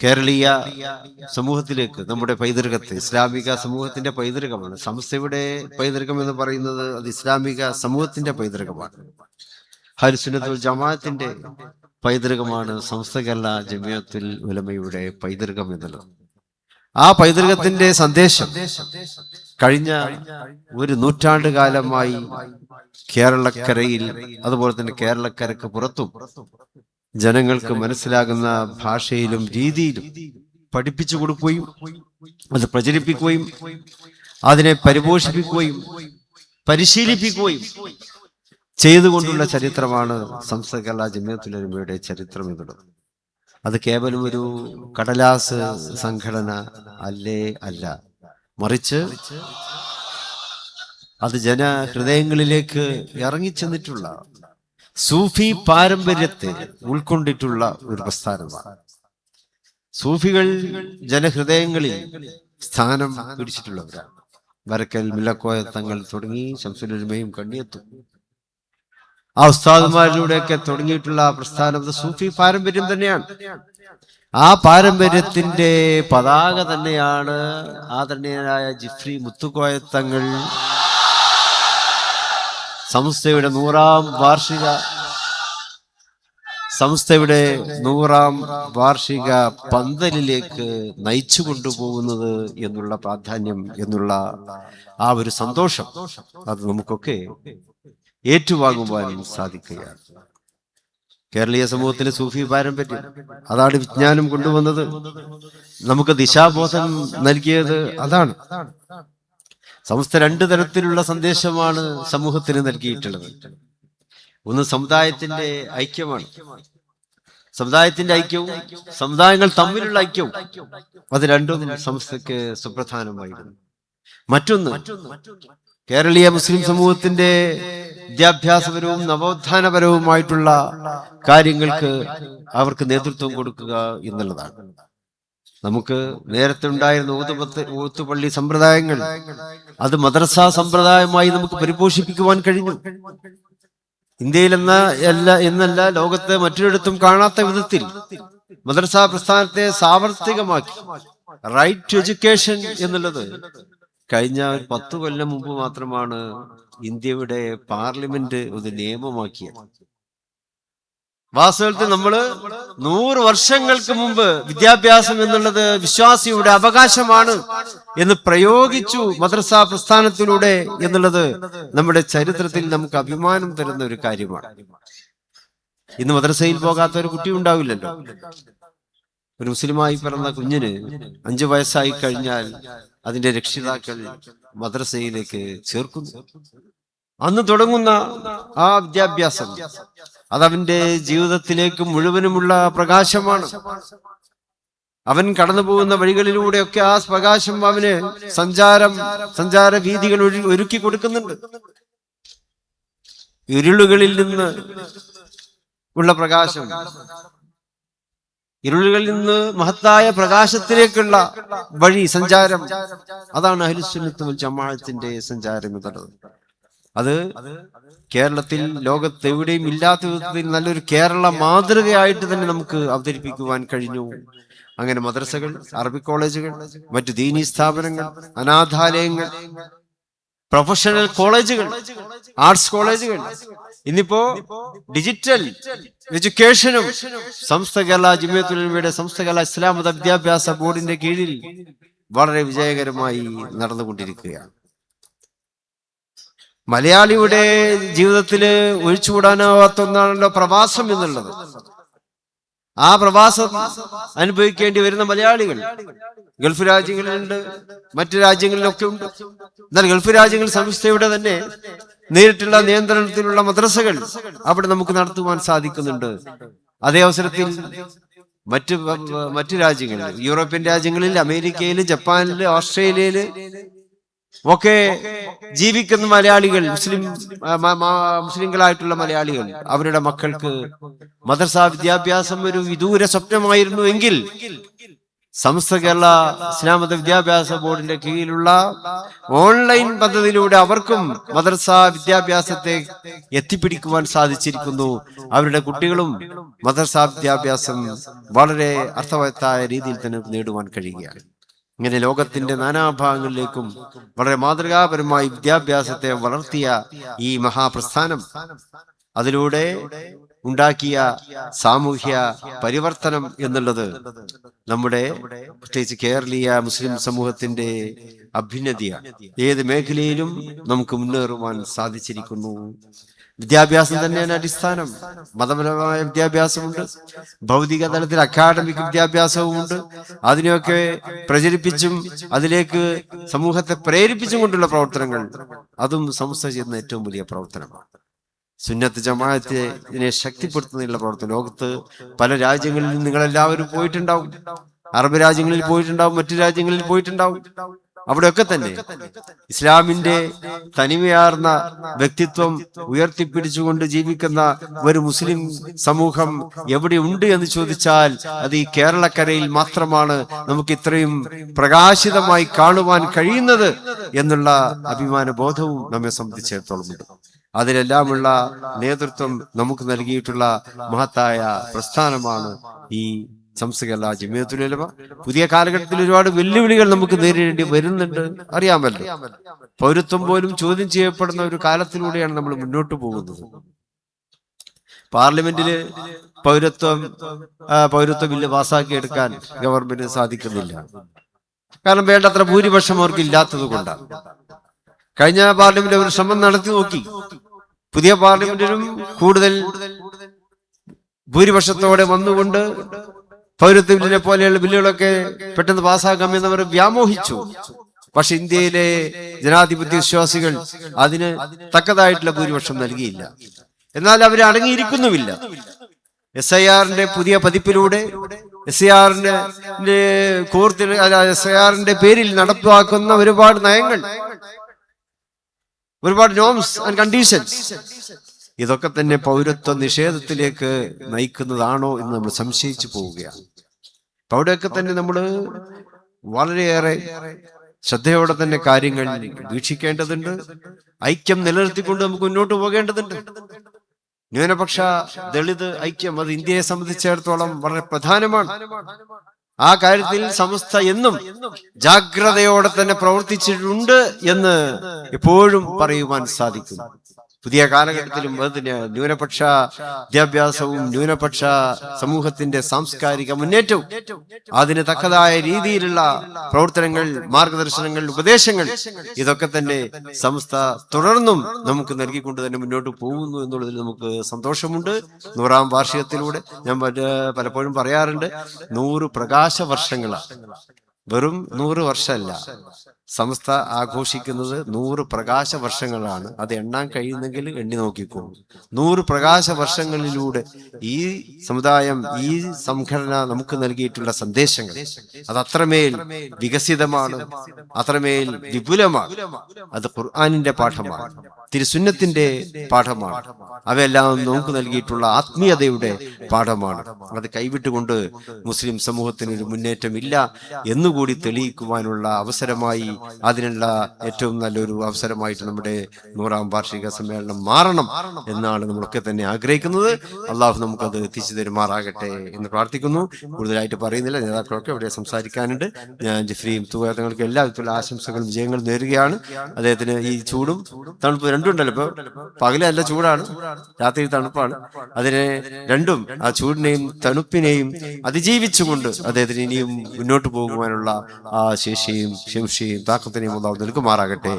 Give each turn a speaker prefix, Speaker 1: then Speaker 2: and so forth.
Speaker 1: കേരളീയ സമൂഹത്തിലേക്ക് നമ്മുടെ പൈതൃകത്തെ, ഇസ്ലാമിക സമൂഹത്തിന്റെ പൈതൃകമാണ് സമസ്തയുടെ പൈതൃകം എന്ന് പറയുന്നത്. അത് ഇസ്ലാമിക സമൂഹത്തിന്റെ പൈതൃകമാണ്. അഹ്ലുസ് സുന്നത്ത് വൽ ജമാഅത്തിന്റെ പൈതൃകമാണ് സമസ്ത കേരള ജമിയത്തുൽ ഉലമയുടെ പൈതൃകം എന്നുള്ളത്. ആ പൈതൃകത്തിന്റെ സന്ദേശം കഴിഞ്ഞ ഒരു നൂറ്റാണ്ട് കാലമായി കേരളക്കരയിൽ, അതുപോലെ തന്നെ കേരളക്കരക്ക് പുറത്തും ജനങ്ങൾക്ക് മനസ്സിലാകുന്ന ഭാഷയിലും രീതിയിലും പഠിപ്പിച്ചു കൊടുക്കുകയും അത് പ്രചരിപ്പിക്കുകയും അതിനെ പരിപോഷിപ്പിക്കുകയും പരിശീലിപ്പിക്കുകയും ചെയ്തുകൊണ്ടുള്ള ചരിത്രമാണ് സമസ്ത കേരള ജമിയത്തുൽ ഉലമയുടെ ചരിത്രം എന്നുള്ളത്. അത് കേവലം ഒരു കടലാസ് സംഘടന അല്ല, മറിച്ച് അത് ജനഹൃദയങ്ങളിലേക്ക് ഇറങ്ങിച്ചെന്നിട്ടുള്ള സൂഫി പാരമ്പര്യത്തെ ഉൾക്കൊണ്ടിട്ടുള്ള ഒരു പ്രസ്ഥാനമാണ്. സൂഫികൾ ജനഹൃദയങ്ങളിൽ സ്ഥാനം പിടിച്ചിട്ടുള്ളവരാണ്. വരക്കൽ മുല്ലക്കോയ തങ്ങൾ തുടങ്ങി ശംസുൽ ഉലമയും കണ്ണിയത്തും ആ ഉസ്താദുമാരിലൂടെയൊക്കെ തുടങ്ങിയിട്ടുള്ള പ്രസ്ഥാനം സൂഫി പാരമ്പര്യം തന്നെയാണ്. ആ പാരമ്പര്യത്തിന്റെ പതാക തന്നെയാണ് ആദരണീയനായ ജിഫ്രി മുത്തുക്കോയ തങ്ങൾ സംസ്ഥയുടെ 100ാം വാർഷിക പന്തലിലേക്ക് നയിച്ചു കൊണ്ടുപോകുന്നത് എന്നുള്ള പ്രാധാന്യം, എന്നുള്ള ആ ഒരു സന്തോഷം, അത് നമുക്കൊക്കെ ഏറ്റുവാങ്ങുവാനും സാധിക്കുകയാണ്. കേരളീയ സമൂഹത്തിലെ സൂഫി പാരമ്പര്യം അതാണ് വിജ്ഞാനം കൊണ്ടുവന്നത്. നമുക്ക് ദിശാബോധം നൽകിയത് അതാണ്. സമസ്ത 2 തരത്തിലുള്ള സന്ദേശമാണ് സമൂഹത്തിന് നൽകിയിട്ടുള്ളത്. ഒന്ന് സമുദായത്തിന്റെ ഐക്യമാണ്. സമുദായത്തിന്റെ ഐക്യവും സമുദായങ്ങൾ തമ്മിലുള്ള ഐക്യവും, അത് രണ്ടും സമസ്തയ്ക്ക് സുപ്രധാനമായിരുന്നു. മറ്റൊന്ന് കേരളീയ മുസ്ലിം സമൂഹത്തിന്റെ വിദ്യാഭ്യാസപരവും നവോത്ഥാനപരവുമായിട്ടുള്ള കാര്യങ്ങൾക്ക് അവർക്ക് നേതൃത്വം കൊടുക്കുക എന്നുള്ളതാണ്. നമുക്ക് നേരത്തെ ഉണ്ടായിരുന്ന ഊത്തുപള്ളി സമ്പ്രദായങ്ങൾ അത് മദ്രസ സമ്പ്രദായമായി നമുക്ക് പരിപോഷിപ്പിക്കുവാൻ കഴിഞ്ഞു. ഇന്ത്യയിൽ എന്നല്ല ലോകത്ത് മറ്റൊരിടത്തും കാണാത്ത വിധത്തിൽ മദ്രസ പ്രസ്ഥാനത്തെ സാർവത്രികമാക്കി. റൈറ്റ് ടു എഡ്യൂക്കേഷൻ എന്നുള്ളത് കഴിഞ്ഞ 10 കൊല്ലം മുമ്പ് മാത്രമാണ് ഇന്ത്യയുടെ പാർലമെന്റ് ഒരു നിയമമാക്കിയത്. വാസ്തവത്തിൽ നമ്മള് 100 വർഷങ്ങൾക്ക് മുമ്പ് വിദ്യാഭ്യാസം എന്നുള്ളത് വിശ്വാസിയുടെ അവകാശമാണ് എന്ന് പ്രയോഗിച്ചു മദ്രസ പ്രസ്ഥാനത്തിലൂടെ എന്നുള്ളത് നമ്മുടെ ചരിത്രത്തിൽ നമുക്ക് അഭിമാനം തരുന്ന ഒരു കാര്യമാണ്. ഇന്ന് മദ്രസയിൽ പോകാത്ത ഒരു കുട്ടി ഉണ്ടാവില്ലല്ലോ. ഒരു മുസ്ലിമായി പിറന്ന കുഞ്ഞിന് 5 വയസ്സായി കഴിഞ്ഞാൽ അതിന്റെ രക്ഷിതാക്കൾ മദ്രസയിലേക്ക് ചേർക്കുന്നു. അന്ന് തുടങ്ങുന്ന ആ വിദ്യാഭ്യാസം അതവന്റെ ജീവിതത്തിലേക്ക് മുഴുവനുമുള്ള പ്രകാശമാണ്. അവൻ കടന്നു പോകുന്ന വഴികളിലൂടെയൊക്കെ ആ പ്രകാശം അവന് സഞ്ചാര വീഥികൾ ഒരുക്കി കൊടുക്കുന്നുണ്ട്. ഇരുളുകളിൽ നിന്ന് ഉള്ള പ്രകാശം, ഇരുളുകളിൽ നിന്ന് മഹത്തായ പ്രകാശത്തിലേക്കുള്ള വഴി, സഞ്ചാരം, അതാണ് അഹ്ലുസ് സുന്നത്ത് വൽ ജമാഅത്തിന്റെ സഞ്ചാരം എന്നുള്ളത്. അത് കേരളത്തിൽ ലോകത്തെവിടെയും ഇല്ലാത്ത വിധത്തിൽ നല്ലൊരു കേരള മാതൃകയായിട്ട് തന്നെ നമുക്ക് അവതരിപ്പിക്കുവാൻ കഴിഞ്ഞു. അങ്ങനെ മദ്രസകൾ, അറബിക് കോളേജുകൾ, മറ്റു ദീനീ സ്ഥാപനങ്ങൾ, അനാഥാലയങ്ങൾ, പ്രൊഫഷണൽ കോളേജുകൾ, ആർട്സ് കോളേജുകൾ, ഇന്നിപ്പോ ഡിജിറ്റൽ എഡ്യൂക്കേഷനും സമസ്ത കേരള ജമിയത്തുൽ ഉലമയുടെ സമസ്ത കേരള ഇസ്ലാം മത വിദ്യാഭ്യാസ ബോർഡിന്റെ കീഴിൽ വളരെ വിജയകരമായി നടന്നുകൊണ്ടിരിക്കുകയാണ്. മലയാളിയുടെ ജീവിതത്തില് ഒഴിച്ചുകൂടാനാവാത്ത ഒന്നാണല്ലോ പ്രവാസം എന്നുള്ളത്. ആ പ്രവാസം അനുഭവിക്കേണ്ടി വരുന്ന മലയാളികൾ ഗൾഫ് രാജ്യങ്ങളിലുണ്ട്, മറ്റു രാജ്യങ്ങളിലൊക്കെ ഉണ്ട്. എന്നാൽ ഗൾഫ് രാജ്യങ്ങൾ സംസ്ഥയുടെ തന്നെ നേരിട്ടുള്ള നിയന്ത്രണത്തിലുള്ള മദ്രസകൾ അവിടെ നമുക്ക് നടത്തുവാൻ സാധിക്കുന്നുണ്ട്. അതേ അവസരത്തിൽ മറ്റു രാജ്യങ്ങളിൽ, യൂറോപ്യൻ രാജ്യങ്ങളിൽ, അമേരിക്കയില്, ജപ്പാനില്, ഓസ്ട്രേലിയയില് ഒക്കെ ജീവിക്കുന്ന മലയാളികൾ, മുസ്ലിങ്ങളായിട്ടുള്ള മലയാളികൾ, അവരുടെ മക്കൾക്ക് മദ്രസ വിദ്യാഭ്യാസം ഒരു വിദൂര സ്വപ്നമായിരുന്നു എങ്കിൽ സമസ്ത കേരള ഇസ്ലാം മത വിദ്യാഭ്യാസ ബോർഡിന്റെ കീഴിലുള്ള ഓൺലൈൻ പദ്ധതിയിലൂടെ അവർക്കും മദ്രസ വിദ്യാഭ്യാസത്തെ എത്തിപ്പിടിക്കുവാൻ സാധിച്ചിരിക്കുന്നു. അവരുടെ കുട്ടികളും മദ്രസ വിദ്യാഭ്യാസം വളരെ അർത്ഥവത്തായ രീതിയിൽ തന്നെ നേടുവാൻ കഴിയുകയാണ്. ഇങ്ങനെ ലോകത്തിന്റെ നാനാഭാഗങ്ങളിലേക്കും വളരെ മാതൃകാപരമായി വിദ്യാഭ്യാസത്തെ വളർത്തിയ ഈ മഹാപ്രസ്ഥാനം അതിലൂടെ ഉണ്ടാക്കിയ സാമൂഹ്യ പരിവർത്തനം എന്നുള്ളത് നമ്മുടെ പ്രത്യേകിച്ച് കേരളീയ മുസ്ലിം സമൂഹത്തിന്റെ അഭ്യുന്നതിയാണ്. ഏത് മേഖലയിലും നമുക്ക് മുന്നേറുവാൻ സാധിച്ചിരിക്കുന്നു. വിദ്യാഭ്യാസം തന്നെയാണ് അടിസ്ഥാനം. മതപരമായ വിദ്യാഭ്യാസമുണ്ട്, ഭൗതിക തലത്തിൽ അക്കാഡമിക് വിദ്യാഭ്യാസവുമുണ്ട്. അതിനെയൊക്കെ പ്രചരിപ്പിച്ചും അതിലേക്ക് സമൂഹത്തെ പ്രേരിപ്പിച്ചും കൊണ്ടുള്ള പ്രവർത്തനങ്ങൾ, അതും സമസ്ത ചെയ്യുന്ന ഏറ്റവും വലിയ പ്രവർത്തനമാണ്. സുന്നത്ത് ജമാഅത്തിനെ ശക്തിപ്പെടുത്തുന്നതിനുള്ള പ്രവർത്തനം. ലോകത്ത് പല രാജ്യങ്ങളിൽ നിങ്ങളെല്ലാവരും പോയിട്ടുണ്ടാവും, അറബ് രാജ്യങ്ങളിൽ പോയിട്ടുണ്ടാവും, മറ്റു രാജ്യങ്ങളിൽ പോയിട്ടുണ്ടാവും. അവിടെയൊക്കെ തന്നെ ഇസ്ലാമിന്റെ തനിമയാർന്ന വ്യക്തിത്വം ഉയർത്തിപ്പിടിച്ചുകൊണ്ട് ജീവിക്കുന്ന ഒരു മുസ്ലിം സമൂഹം എവിടെ ഉണ്ട് എന്ന് ചോദിച്ചാൽ അത് ഈ കേരളക്കരയിൽ മാത്രമാണ് നമുക്ക് ഇത്രയും പ്രകാശിതമായി കാണുവാൻ കഴിയുന്നത് എന്നുള്ള അഭിമാന ബോധവും നമ്മെ സംബന്ധിച്ചിടത്തോളം ഉണ്ട്. അതിലെല്ലാമുള്ള നേതൃത്വം നമുക്ക് നൽകിയിട്ടുള്ള മഹത്തായ പ്രസ്ഥാനമാണ് ഈ സമസ്ത കേരള ജമിയത്തുൽ ഉലമ. പുതിയ കാലഘട്ടത്തിൽ ഒരുപാട് വെല്ലുവിളികൾ നമുക്ക് നേരിടേണ്ടി വരുന്നുണ്ട്, അറിയാമല്ലോ. പൗരത്വം പോലും ചോദ്യം ചെയ്യപ്പെടുന്ന ഒരു കാലത്തിലൂടെയാണ് നമ്മൾ മുന്നോട്ട് പോകുന്നത്. പാർലമെന്റില് പൗരത്വ ബില്ല് പാസ്സാക്കി എടുക്കാൻ ഗവൺമെന്റിന് സാധിക്കുന്നില്ല. കാരണം വേണ്ടത്ര ഭൂരിപക്ഷം അവർക്ക് ഇല്ലാത്തത് കൊണ്ടാണ്. കഴിഞ്ഞ പാർലമെന്റ് ഒരു ശ്രമം നടത്തി നോക്കി. പുതിയ പാർലമെന്റിലും കൂടുതൽ ഭൂരിപക്ഷത്തോടെ വന്നുകൊണ്ട് പൗരത്വ ബില്ലിനെ പോലെയുള്ള ബില്ലുകളൊക്കെ പെട്ടെന്ന് പാസ്സാക്കാമെന്ന് അവർ വ്യാമോഹിച്ചു. പക്ഷെ ഇന്ത്യയിലെ ജനാധിപത്യ വിശ്വാസികൾ അതിന് തക്കതായിട്ടുള്ള ഭൂരിപക്ഷം നൽകിയില്ല. എന്നാൽ അവർ അടങ്ങിയിരിക്കുന്നുമില്ല. SIR പുതിയ പതിപ്പിലൂടെ SIR പേരിൽ നടപ്പാക്കുന്ന ഒരുപാട് നയങ്ങൾ, ഒരുപാട് നോംസ് ആൻഡ് കണ്ടീഷൻസ്, ഇതൊക്കെ തന്നെ പൗരത്വ നിഷേധത്തിലേക്ക് നയിക്കുന്നതാണോ എന്ന് നമ്മൾ സംശയിച്ചു പോവുകയാണ്. അപ്പൊ അവിടെയൊക്കെ തന്നെ നമ്മൾ വളരെയേറെ ശ്രദ്ധയോടെ തന്നെ കാര്യങ്ങൾ വീക്ഷിക്കേണ്ടതുണ്ട്. ഐക്യം നിലനിർത്തിക്കൊണ്ട് നമുക്ക് മുന്നോട്ട് പോകേണ്ടതുണ്ട്. ന്യൂനപക്ഷ ദളിത് ഐക്യം അത് ഇന്ത്യയെ സംബന്ധിച്ചിടത്തോളം വളരെ പ്രധാനമാണ്. ആ കാര്യത്തിൽ സമസ്ത എന്നും ജാഗ്രതയോടെ തന്നെ പ്രവർത്തിച്ചിട്ടുണ്ട് എന്ന് എപ്പോഴും പറയുവാൻ സാധിക്കും. പുതിയ കാലഘട്ടത്തിലും അതിന് ന്യൂനപക്ഷ വിദ്യാഭ്യാസവും ന്യൂനപക്ഷ സമൂഹത്തിന്റെ സാംസ്കാരിക മുന്നേറ്റവും അതിന് തക്കതായ രീതിയിലുള്ള പ്രവർത്തനങ്ങൾ, മാർഗദർശനങ്ങൾ, ഉപദേശങ്ങൾ, ഇതൊക്കെ തന്നെ സംസ്ഥ തുടർന്നും നമുക്ക് നൽകിക്കൊണ്ട് തന്നെ മുന്നോട്ട് പോകുന്നു എന്നുള്ളതിൽ നമുക്ക് സന്തോഷമുണ്ട്. 100ാം വാർഷികത്തിലൂടെ ഞാൻ പലപ്പോഴും പറയാറുണ്ട്, 100 പ്രകാശ വർഷങ്ങളാണ്. വെറും 100 വർഷമല്ല, സമസ്ത ആഘോഷിക്കുന്നത് 100 പ്രകാശ വർഷങ്ങളാണ്. അത് എണ്ണാൻ കഴിയുന്നെങ്കിൽ എണ്ണി നോക്കിക്കോളൂ. 100 പ്രകാശ വർഷങ്ങളിലൂടെ ഈ സമുദായം, ഈ സംഘടന നമുക്ക് നൽകിയിട്ടുള്ള സന്ദേശങ്ങൾ അത് അത്രമേൽ വികസിതമാണ്, അത്രമേൽ വിപുലമാണ്. അത് ഖുർആനിന്റെ പാഠമാണ്, തിരുസുന്നത്തിന്റെ പാഠമാണ്. അവയെല്ലാം നമുക്ക് നൽകിയിട്ടുള്ള ആത്മീയതയുടെ പാഠമാണ്. അത് കൈവിട്ടുകൊണ്ട് മുസ്ലിം സമൂഹത്തിന് ഒരു മുന്നേറ്റം ഇല്ല എന്നുകൂടി തെളിയിക്കുവാനുള്ള അവസരമായി, അതിനുള്ള ഏറ്റവും നല്ലൊരു അവസരമായിട്ട് നമ്മുടെ 100ാം വാർഷിക സമ്മേളനം മാറണം എന്നാണ് നമ്മളൊക്കെ തന്നെ ആഗ്രഹിക്കുന്നത്. അള്ളാഹു നമുക്കത് എത്തിച്ചു തരുമാറാകട്ടെ എന്ന് പ്രാർത്ഥിക്കുന്നു. കൂടുതലായിട്ട് പറയുന്നില്ല, നേതാക്കളൊക്കെ ഇവിടെ സംസാരിക്കാനുണ്ട്. ഞാൻ ജിഫ്രിയും തങ്ങൾക്ക് എല്ലാവിധത്തിലുള്ള ആശംസകളും വിജയങ്ങളും നേരുകയാണ്. അദ്ദേഹത്തിന് ഈ ചൂടും തണുപ്പ് രണ്ടുണ്ടല്ലോ, ഇപ്പൊ പകല് നല്ല ചൂടാണ്, രാത്രി തണുപ്പാണ്. അതിനെ രണ്ടും, ആ ചൂടിനെയും തണുപ്പിനെയും അതിജീവിച്ചുകൊണ്ട് അദ്ദേഹത്തിന് ഇനിയും മുന്നോട്ട് പോകുവാനുള്ള ആ ശേഷിയും താക്കത്തിനെയും അല്ലാഹു നൽകുമാറാകട്ടെ.